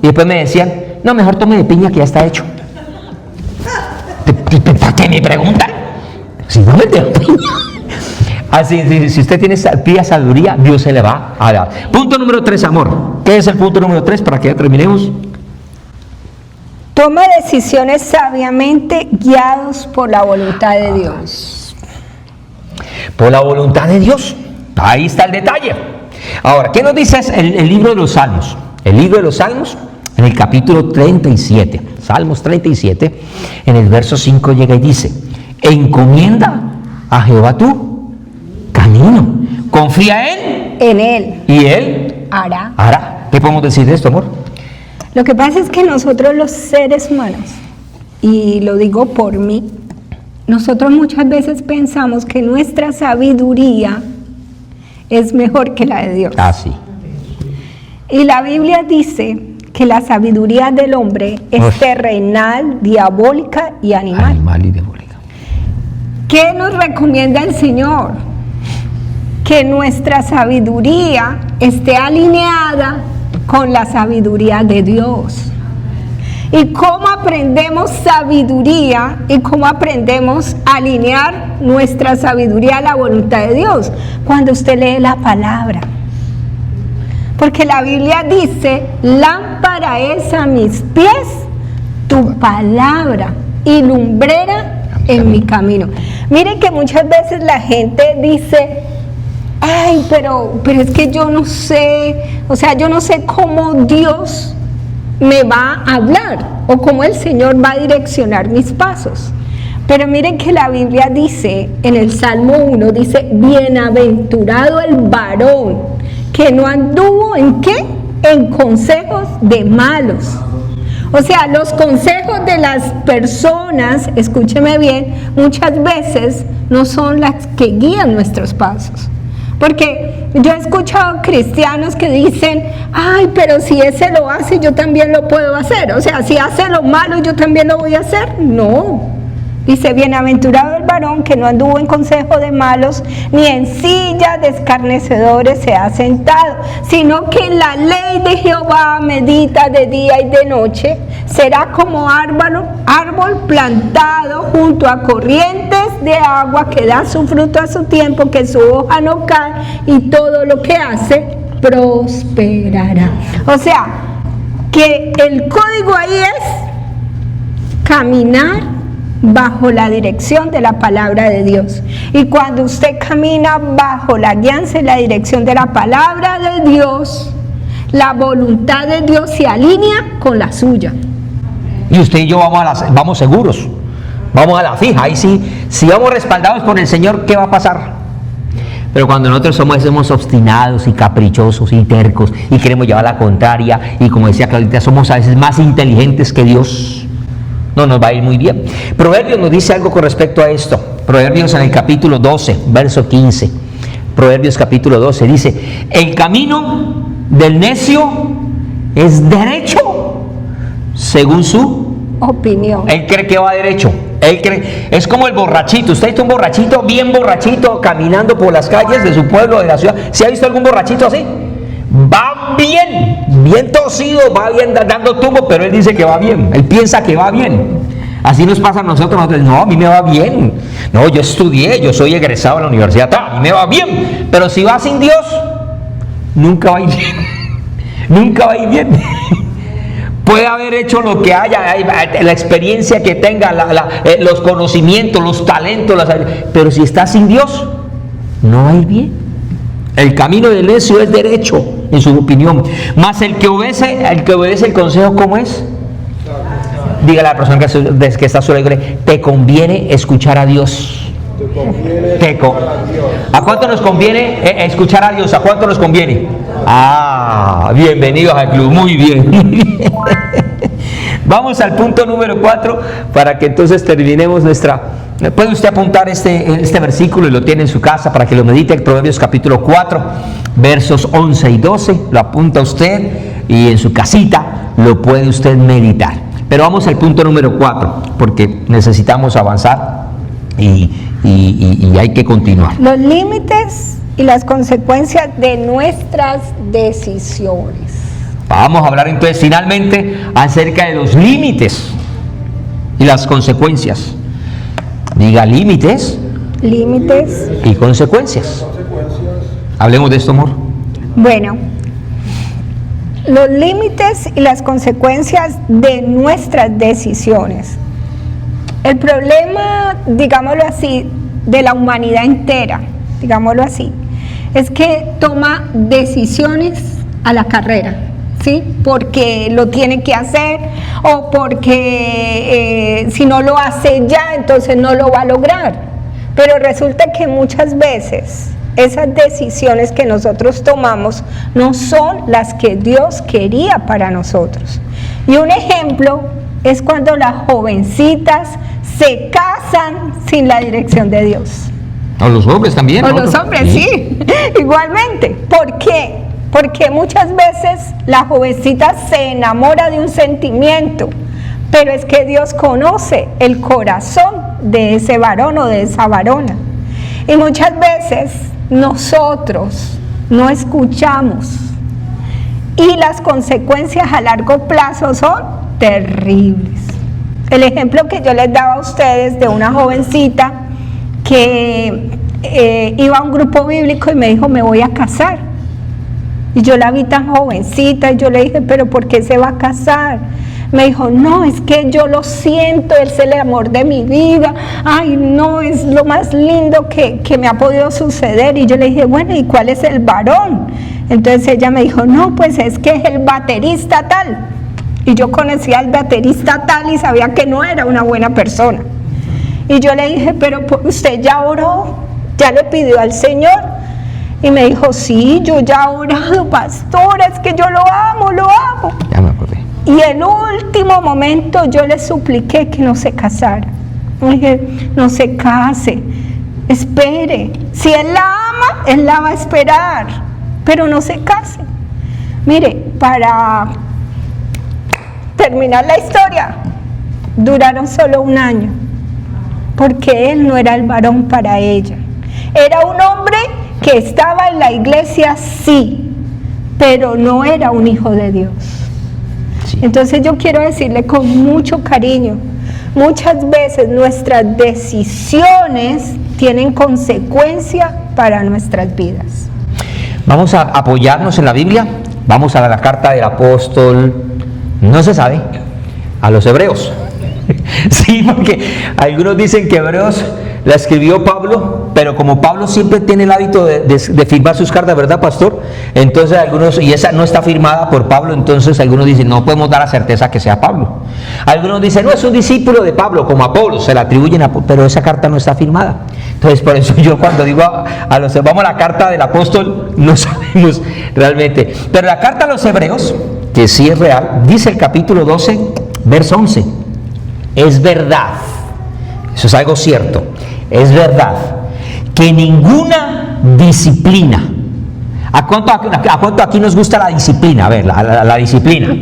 Y después me decían: no, mejor tome de piña que ya está hecho. ¿Para qué me preguntan? Si no me de piña. Así, si usted pide sabiduría, Dios se le va a dar. Punto número 3, amor. ¿Qué es el punto número 3 para que ya terminemos? Toma decisiones sabiamente guiados por la voluntad de Dios. Por la voluntad de Dios. Ahí está el detalle. Ahora, ¿qué nos dice el libro de los Salmos? El libro de los Salmos, en el capítulo 37, Salmos 37, en el verso 5 llega y dice: encomienda a Jehová tu camino, confía en Él, y Él hará. ¿Qué podemos decir de esto, amor? Lo que pasa es que nosotros los seres humanos, y lo digo por mí, nosotros muchas veces pensamos que nuestra sabiduría es mejor que la de Dios. Sí. Y la Biblia dice que la sabiduría del hombre es terrenal, diabólica y animal. Animal y diabólica. ¿Qué nos recomienda el Señor? Que nuestra sabiduría esté alineada con la sabiduría de Dios. ¿Y cómo aprendemos sabiduría y cómo aprendemos a alinear nuestra sabiduría a la voluntad de Dios? Cuando usted lee la palabra. Porque la Biblia dice: lámpara es a mis pies tu palabra y lumbrera en mi camino. Miren que muchas veces la gente dice: ay, pero es que yo no sé, yo no sé cómo Dios me va a hablar o cómo el Señor va a direccionar mis pasos. Pero miren que la Biblia dice, en el Salmo 1, dice: bienaventurado el varón que no anduvo ¿en qué? En consejos de malos. O sea, los consejos de las personas, escúcheme bien, muchas veces no son las que guían nuestros pasos. Porque yo he escuchado cristianos que dicen: ay, pero si ese lo hace, yo también lo puedo hacer. O sea, si hace lo malo, yo también lo voy a hacer. No. Dice: bienaventurado el varón que no anduvo en consejo de malos, ni en silla de escarnecedores se ha sentado, sino que en la ley de Jehová medita de día y de noche. será como árbol plantado junto a corrientes de agua que da su fruto a su tiempo, que su hoja no cae y todo lo que hace prosperará. O sea, que el código ahí es caminar bajo la dirección de la palabra de Dios. Y cuando usted camina bajo la guianza y la dirección de la palabra de Dios, la voluntad de Dios se alinea con la suya. Y usted y yo vamos seguros, vamos a la fija. Ahí sí, si vamos respaldados por el Señor, ¿qué va a pasar? Pero cuando nosotros somos obstinados y caprichosos y tercos y queremos llevar la contraria, y como decía Claudita, somos a veces más inteligentes que Dios, no nos va a ir muy bien. Proverbios nos dice algo con respecto a esto. Proverbios en el capítulo 12, verso 15. Proverbios capítulo 12 dice: el camino del necio es derecho según su opinión. Él cree que va derecho. Él cree, es como el borrachito. Usted ha visto un borrachito, bien borrachito, caminando por las calles de su pueblo, de la ciudad. ¿Se ha visto algún borrachito así? Va bien torcido, va bien dando tubo, pero él dice que va bien. Él piensa que va bien. Así nos pasa a nosotros. No, a mí me va bien. No, yo estudié, yo soy egresado de la universidad, a mí me va bien. Pero si va sin Dios, nunca va a ir bien. Nunca va a ir bien. Puede haber hecho lo que haya, la experiencia que tenga, los conocimientos, los talentos, pero si está sin Dios, no va a ir bien. El camino del necio es derecho, en su opinión. Mas el que obedece el consejo, ¿cómo es? Dígale a la persona que está sola, te conviene escuchar a Dios. ¿A cuánto nos conviene escuchar a Dios? ¿A cuánto nos conviene? Bienvenidos al club, muy bien. Vamos al punto número 4 para que entonces terminemos nuestra... Puede usted apuntar este versículo y lo tiene en su casa para que lo medite. Proverbios capítulo 4, versos 11 y 12. Lo apunta usted y en su casita lo puede usted meditar. Pero vamos al punto número 4 porque necesitamos avanzar y hay que continuar. Los límites y las consecuencias de nuestras decisiones. Vamos a hablar entonces finalmente acerca de los límites y las consecuencias. Diga límites y consecuencias. Hablemos de esto, amor. Bueno, los límites y las consecuencias de nuestras decisiones. El problema, digámoslo así, de la humanidad entera, digámoslo así, es que toma decisiones a la carrera, ¿sí? Porque lo tiene que hacer o porque si no lo hace ya, entonces no lo va a lograr. Pero resulta que muchas veces esas decisiones que nosotros tomamos no son las que Dios quería para nosotros. Y un ejemplo es cuando las jovencitas se casan sin la dirección de Dios. O los hombres también. O los hombres, sí, igualmente. ¿Por qué? Porque muchas veces la jovencita se enamora de un sentimiento, pero es que Dios conoce el corazón de ese varón o de esa varona. Y muchas veces nosotros no escuchamos y las consecuencias a largo plazo son terribles. El ejemplo que yo les daba a ustedes de una jovencita que iba a un grupo bíblico y me dijo, me voy a casar. Y yo la vi tan jovencita y yo le dije, pero ¿por qué se va a casar? Me dijo, no, es que yo lo siento, él es el amor de mi vida, ay no, es lo más lindo que me ha podido suceder. Y yo le dije, bueno, ¿y cuál es el varón? Entonces ella me dijo, no, pues es que es el baterista tal. Y yo conocía al baterista tal y sabía que no era una buena persona. Y yo le dije, pero usted ya oró, ya le pidió al Señor. Y me dijo, sí, yo ya he orado, pastora, es que yo lo amo. Ya me acordé. Y en último momento yo le supliqué que no se casara. Le dije, no se case, espere. Si él la ama, él la va a esperar, pero no se case. Mire, para terminar la historia, duraron solo 1 año, porque él no era el varón para ella. Era un hombre que estaba en la iglesia, sí, pero no era un hijo de Dios. Sí. Entonces yo quiero decirle con mucho cariño, muchas veces nuestras decisiones tienen consecuencia para nuestras vidas. Vamos a apoyarnos en la Biblia, vamos a la carta del apóstol, no se sabe, a los hebreos. Sí, porque algunos dicen que Hebreos la escribió Pablo, pero como Pablo siempre tiene el hábito de firmar sus cartas, ¿verdad, pastor? Entonces algunos, y esa no está firmada por Pablo, entonces algunos dicen, no podemos dar la certeza que sea Pablo. Algunos dicen, no, es un discípulo de Pablo, como Apolo, se la atribuyen a, pero esa carta no está firmada. Entonces por eso yo cuando digo a los, vamos a la carta del apóstol, no sabemos realmente. Pero la carta a los hebreos, que sí es real, dice el capítulo 12, verso 11, es verdad, eso es algo cierto, es verdad, que ninguna disciplina, ¿a cuánto aquí nos gusta la disciplina? A ver, la disciplina.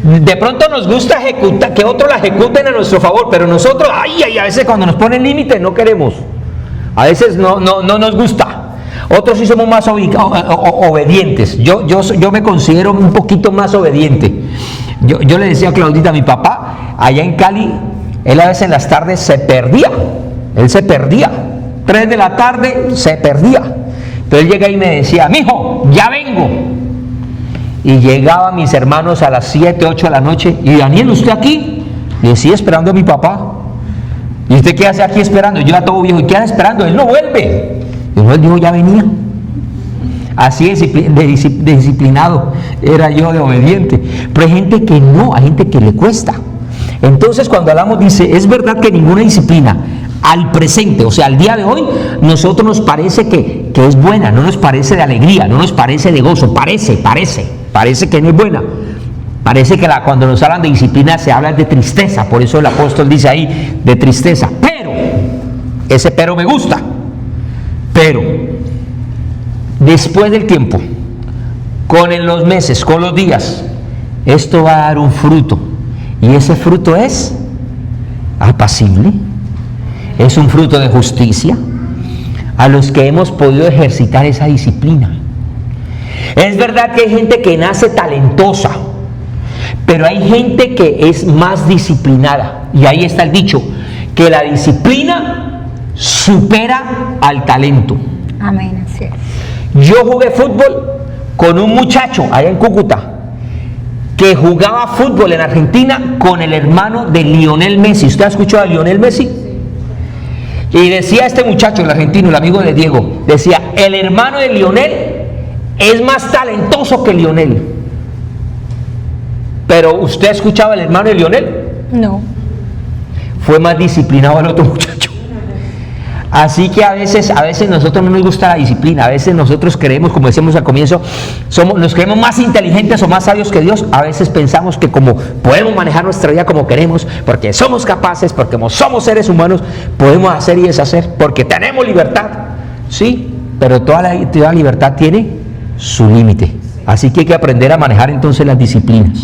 De pronto nos gusta ejecutar, que otros la ejecuten a nuestro favor, pero nosotros, a veces cuando nos ponen límites no queremos, a veces no nos gusta. Otros sí somos más obedientes. Yo me considero un poquito más obediente. Yo le decía a Claudita, a mi papá, allá en Cali, él a veces en las tardes se perdía. Él se perdía. 3 de la tarde se perdía. Entonces él llega y me decía, mijo, ya vengo. Y llegaba mis hermanos a las 7, 8 de la noche. Y Daniel, ¿usted aquí? Y decía, esperando a mi papá. ¿Y usted qué hace aquí esperando? Yo ya todo viejo. ¿Y qué hace esperando? Él no vuelve. Y él dijo, ya venía. Así de disciplinado era yo, de obediente. Pero hay gente que no, hay gente que le cuesta. Entonces cuando hablamos, dice, es verdad que ninguna disciplina al presente, o sea, al día de hoy, nosotros nos parece que es buena, no nos parece de alegría, no nos parece de gozo, parece que no es buena. Parece que cuando nos hablan de disciplina se habla de tristeza, por eso el apóstol dice ahí, de tristeza. Pero, ese pero me gusta, pero después del tiempo, con los meses, con los días, esto va a dar un fruto. Y ese fruto es apacible, es un fruto de justicia a los que hemos podido ejercitar esa disciplina. Es verdad que hay gente que nace talentosa, pero hay gente que es más disciplinada. Y ahí está el dicho, que la disciplina supera al talento. Amén, así es. Yo jugué fútbol con un muchacho allá en Cúcuta que jugaba fútbol en Argentina con el hermano de Lionel Messi. ¿Usted ha escuchado a Lionel Messi? Y decía este muchacho, el argentino, el amigo de Diego, decía, el hermano de Lionel es más talentoso que Lionel. Pero ¿usted ha escuchado al hermano de Lionel? No. Fue más disciplinado el otro muchacho. Así que a veces nosotros no nos gusta la disciplina, a veces nosotros creemos, como decíamos al comienzo, nos creemos más inteligentes o más sabios que Dios. A veces pensamos que como podemos manejar nuestra vida como queremos, porque somos capaces, porque somos seres humanos, podemos hacer y deshacer, porque tenemos libertad. Sí, pero toda libertad tiene su límite. Así que hay que aprender a manejar entonces las disciplinas.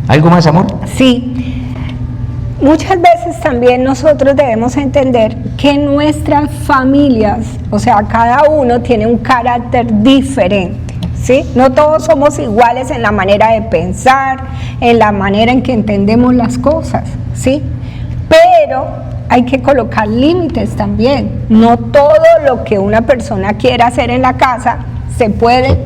¿Algo más, amor? Sí. Muchas veces también nosotros debemos entender que nuestras familias, o sea, cada uno tiene un carácter diferente, ¿sí? No todos somos iguales en la manera de pensar, en la manera en que entendemos las cosas, ¿sí? Pero hay que colocar límites también. No todo lo que una persona quiera hacer en la casa se puede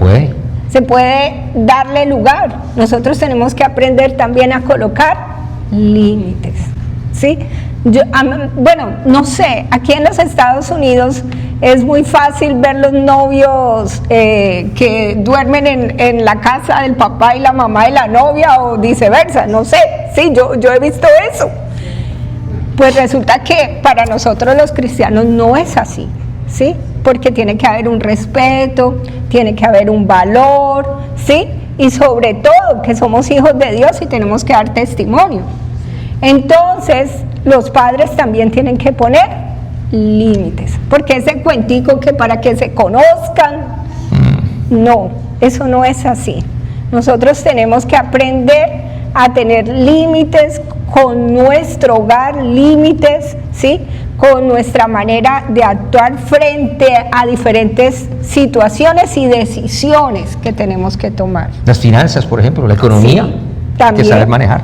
darle lugar. Nosotros tenemos que aprender también a colocar límites, ¿sí? Bueno, no sé, aquí en los Estados Unidos es muy fácil ver los novios que duermen en la casa del papá y la mamá de la novia o viceversa, no sé, sí, yo he visto eso. Pues resulta que para nosotros los cristianos no es así, ¿sí? Porque tiene que haber un respeto, tiene que haber un valor, ¿sí? Y sobre todo que somos hijos de Dios y tenemos que dar testimonio. Entonces, los padres también tienen que poner límites, porque ese cuentico que para que se conozcan, no, eso no es así. Nosotros tenemos que aprender a tener límites con nuestro hogar, límites, ¿sí? con nuestra manera de actuar frente a diferentes situaciones y decisiones que tenemos que tomar. Las finanzas, por ejemplo, la economía, Sí, hay que también. saber manejar.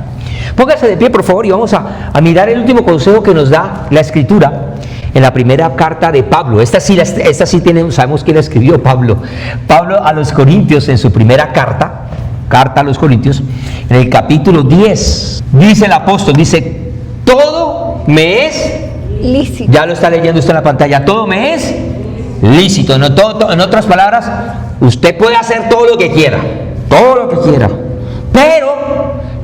Póngase de pie, por favor, y vamos a mirar el último consejo que nos da la Escritura en la primera carta de Pablo. Esta sí sabemos quién la escribió, Pablo. Pablo a los Corintios, en su primera carta a los Corintios, en el capítulo 10, dice el apóstol, dice, todo me es Lícito. ya lo está leyendo usted en la pantalla, todo me es lícito. En otras palabras, usted puede hacer todo lo que quiera, pero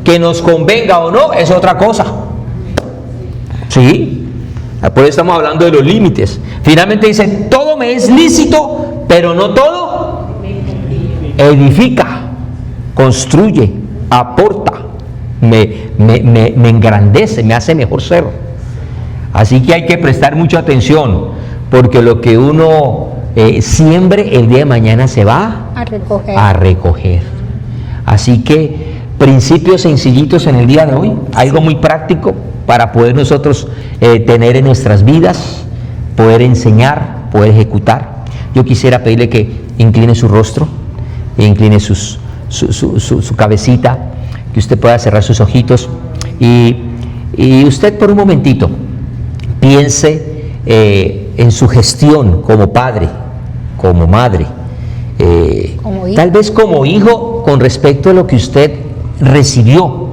que nos convenga o no es otra cosa. ¿Sí? Por eso estamos hablando de los límites. Finalmente dice, todo me es lícito, pero no todo edifica, construye, aporta, me engrandece, me hace mejor ser. Así que hay que prestar mucha atención, porque lo que uno siembre, el día de mañana se va A recoger. a recoger. Así que principios sencillitos en el día de hoy, algo muy práctico para poder nosotros tener en nuestras vidas, poder enseñar, poder ejecutar. Yo quisiera pedirle que incline su rostro, incline su cabecita, que usted pueda cerrar sus ojitos y usted por un momentito piense en su gestión como padre, como madre, Como hijo. tal vez como hijo con respecto a lo que usted recibió.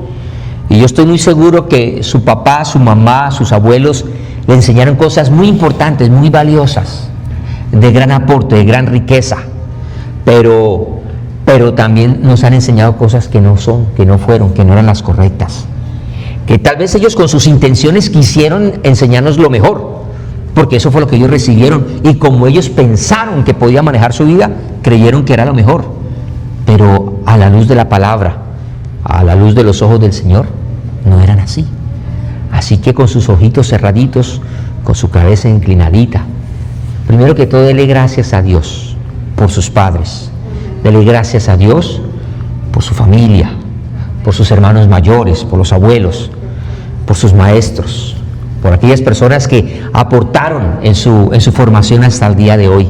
Y yo estoy muy seguro que su papá, su mamá, sus abuelos le enseñaron cosas muy importantes, muy valiosas, de gran aporte, de gran riqueza, pero también nos han enseñado cosas que no eran las correctas, que tal vez ellos con sus intenciones quisieron enseñarnos lo mejor, porque eso fue lo que ellos recibieron, y como ellos pensaron que podían manejar su vida, creyeron que era lo mejor, pero a la luz de la palabra, a la luz de los ojos del Señor, no eran así. Así que con sus ojitos cerraditos, con su cabeza inclinadita, primero que todo dele gracias a Dios por sus padres, dele gracias a Dios por su familia, por sus hermanos mayores, por los abuelos, por sus maestros, por aquellas personas que aportaron en su formación hasta el día de hoy.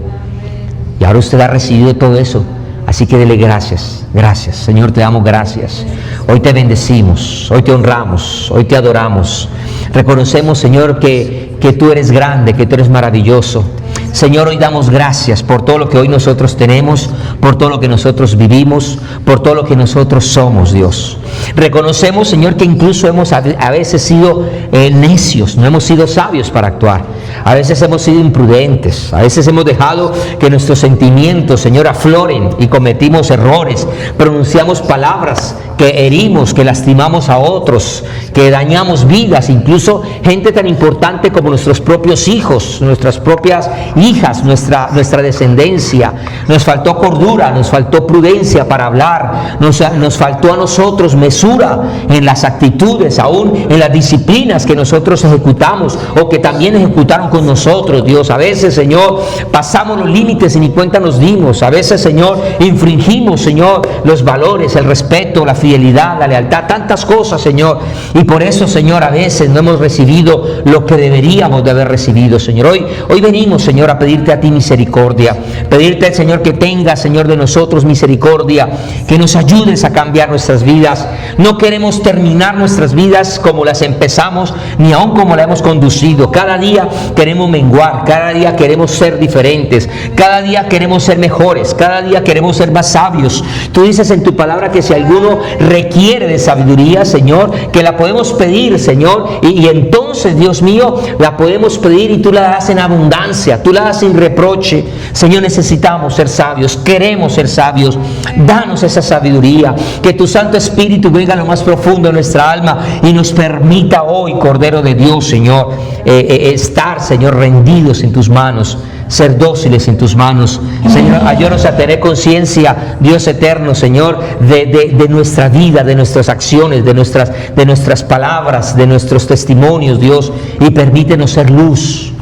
Y ahora usted ha recibido todo eso. Así que dele gracias, gracias. Señor, te damos gracias. Hoy te bendecimos, hoy te honramos, hoy te adoramos. Reconocemos, Señor, que tú eres grande, que tú eres maravilloso. Señor, hoy damos gracias por todo lo que hoy nosotros tenemos, por todo lo que nosotros vivimos, por todo lo que nosotros somos, Dios. Reconocemos, Señor, que incluso hemos a veces sido necios, no hemos sido sabios para actuar. A veces hemos sido imprudentes, a veces hemos dejado que nuestros sentimientos, Señor, afloren y cometimos errores, pronunciamos palabras que herimos, que lastimamos a otros, que dañamos vidas, incluso gente tan importante como nuestros propios hijos, nuestras propias hijas, nuestra descendencia. Nos faltó cordura, nos faltó prudencia para hablar, nos faltó a nosotros mesura en las actitudes, aún en las disciplinas que nosotros ejecutamos o que también ejecutaron con nosotros, Dios. A veces, Señor, pasamos los límites y ni cuenta nos dimos. A veces, Señor, infringimos, Señor, los valores, el respeto, la fidelidad, la lealtad, tantas cosas, Señor. Y por eso, Señor, a veces no hemos recibido lo que deberíamos de haber recibido, Señor. Hoy venimos, Señor, a pedirte a ti misericordia, pedirte, Señor, que tengas, Señor, de nosotros misericordia, que nos ayudes a cambiar nuestras vidas. No queremos terminar nuestras vidas como las empezamos, ni aún como la hemos conducido. Cada día queremos menguar, cada día queremos ser diferentes, cada día queremos ser mejores, cada día queremos ser más sabios. Tú dices en tu palabra que si alguno requiere de sabiduría, Señor, que la podemos pedir, Señor, y entonces, Dios mío, la podemos pedir y tú la das en abundancia, tú la das sin reproche. Señor, necesitamos ser sabios, queremos ser sabios. Danos esa sabiduría, que tu Santo Espíritu venga a lo más profundo de nuestra alma y nos permita hoy, Cordero de Dios, Señor, estar, Señor, rendidos en tus manos, ser dóciles en tus manos. Señor, ayúdanos a tener conciencia, Dios eterno, Señor, de nuestra vida, de nuestras acciones, de nuestras palabras, de nuestros testimonios, Dios, y permítenos ser luz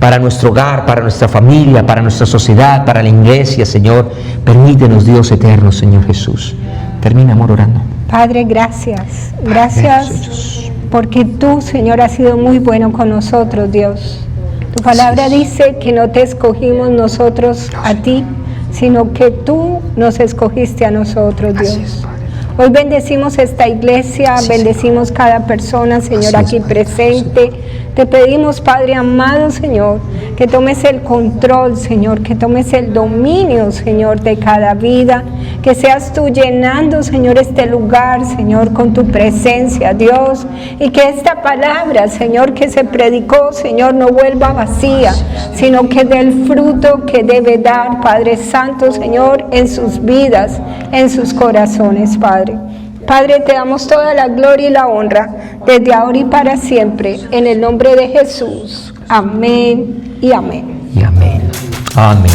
para nuestro hogar, para nuestra familia, para nuestra sociedad, para la iglesia, Señor. Permítenos, Dios eterno, Señor Jesús. Termina, amor, orando. Padre, gracias. Gracias Jesús. porque tú, Señor, has sido muy bueno con nosotros, Dios. Tu palabra dice que no te escogimos nosotros a ti, sino que tú nos escogiste a nosotros, Dios. Hoy bendecimos esta iglesia, bendecimos cada persona, Señor, aquí presente. Te pedimos, Padre amado, Señor, que tomes el control, Señor, que tomes el dominio, Señor, de cada vida, que seas tú llenando, Señor, este lugar, Señor, con tu presencia, Dios, y que esta palabra, Señor, que se predicó, Señor, no vuelva vacía, sino que dé el fruto que debe dar, Padre Santo, Señor, en sus vidas, en sus corazones, Padre. Padre, te damos toda la gloria y la honra, desde ahora y para siempre, en el nombre de Jesús. Amén y amén. Y amén. Amén.